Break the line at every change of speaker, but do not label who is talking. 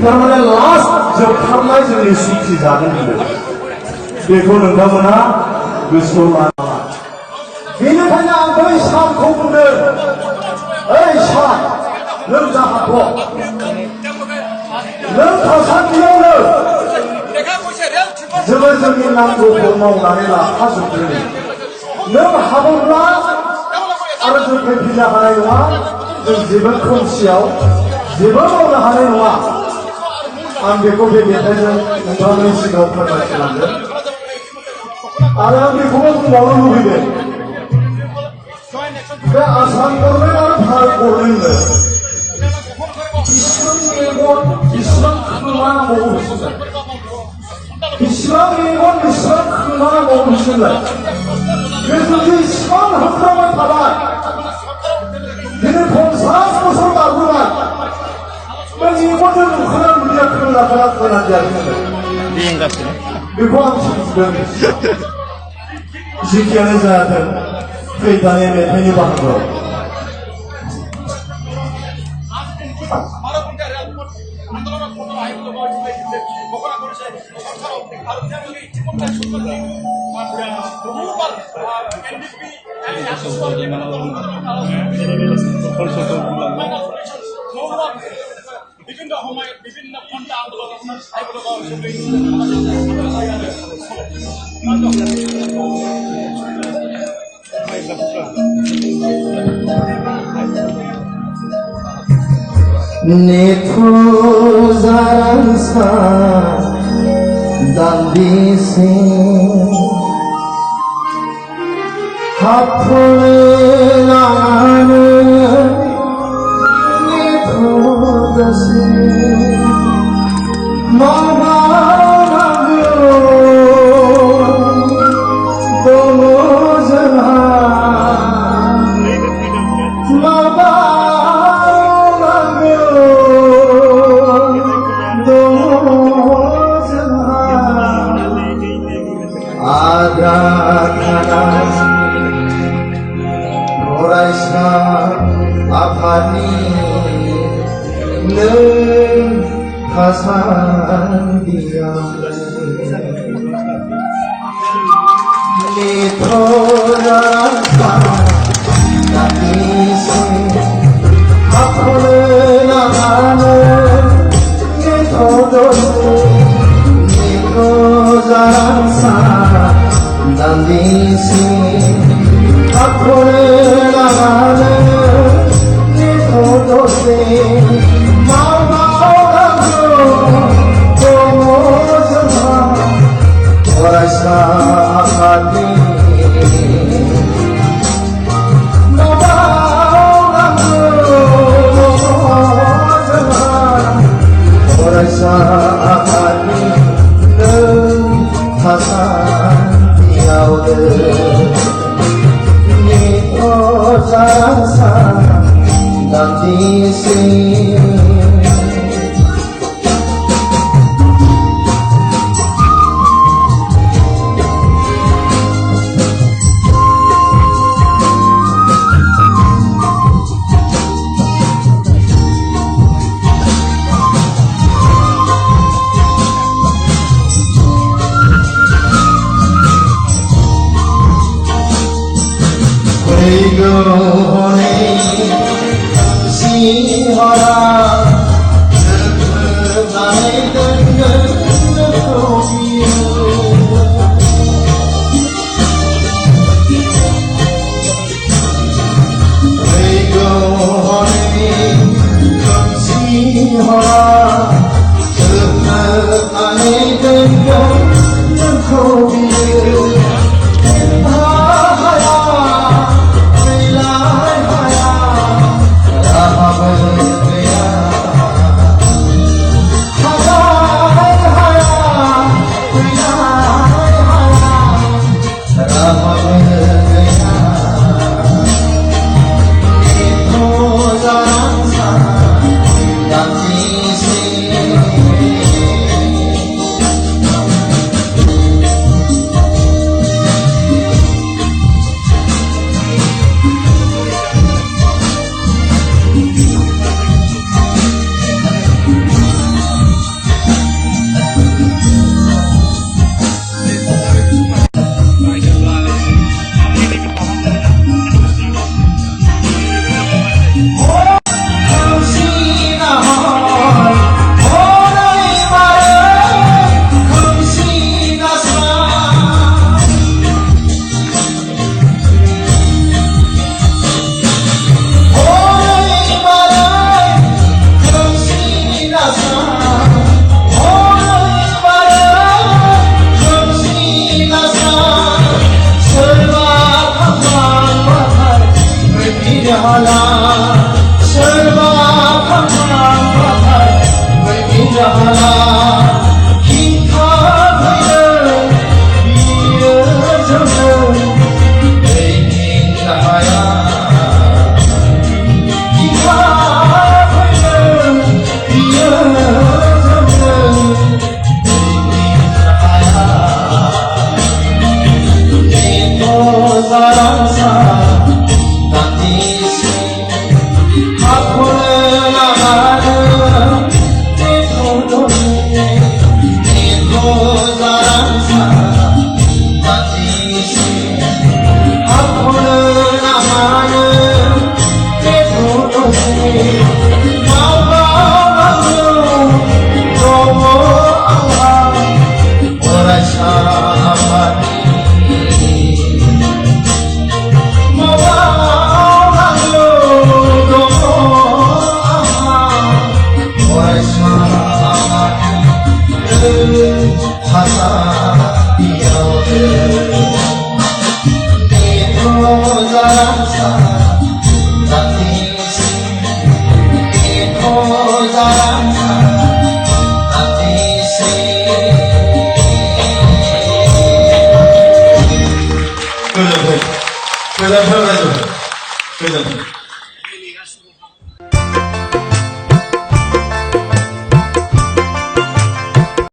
थारमाने लास्ट जोबथारनाय जोंनि सुक्ति जादोंमोन बेखौ नोंथांमोना गोसोआव लानाङा बेनिखायनो आं बै सानखौ बुंदों ओइ सान नों जा हाखौ नों थासान्दियावनो जोङो जोंनि नांगौखौ मावनानै लाखाजोबदों नों हाबोब्ला आरो जों फैफिननो हानाय नङा जों जेबो खोमसियाव जेबो मावनो हानाय नङा आं बेखौ बे मेथाइजों नोंथांनि सिगाङाव फोरमायथिलांगोन आरो आं बेखौबो बुंबावनो लुबैदों बे आसाम गभर्नमेन्ट आरो भारत गभर्नमेन्टनो इसिबां मेगन इसिबां खोमा नांबावो बिसोरनो इसिबां मेगन इसिबां खोमा नांबावो बिसोरनो बे जुदि इसिबां होख्रावबाय थाबाय दिनै 50 बोसोर बारबोबाय बे मेगनजों नुखाना नुदिया खोनाखाना खोनादियाखै बेखौ आं सानदों जेखियानो जायाथों फैदानि मेथाइनि बाहागोआव
বিভিন্ন সময়ত বিভিন্ন পন্থা আন্দোলন
Netuzaransa dandisi hapulana netudasi mabanagu domuzha Raisa Afani Neng Hasandia Nitora Nabisi Apole Nagane Nitodosi Nitozaransa Nandisi Apole Nagane Nitodosi Mama Ogago Tomozama Oraisa Akadi Mama Ogago Tomozama Oraisa Akadi Neng Hasan Tiaude Rasa dan isi
गोजोन्थों गोजोन्थों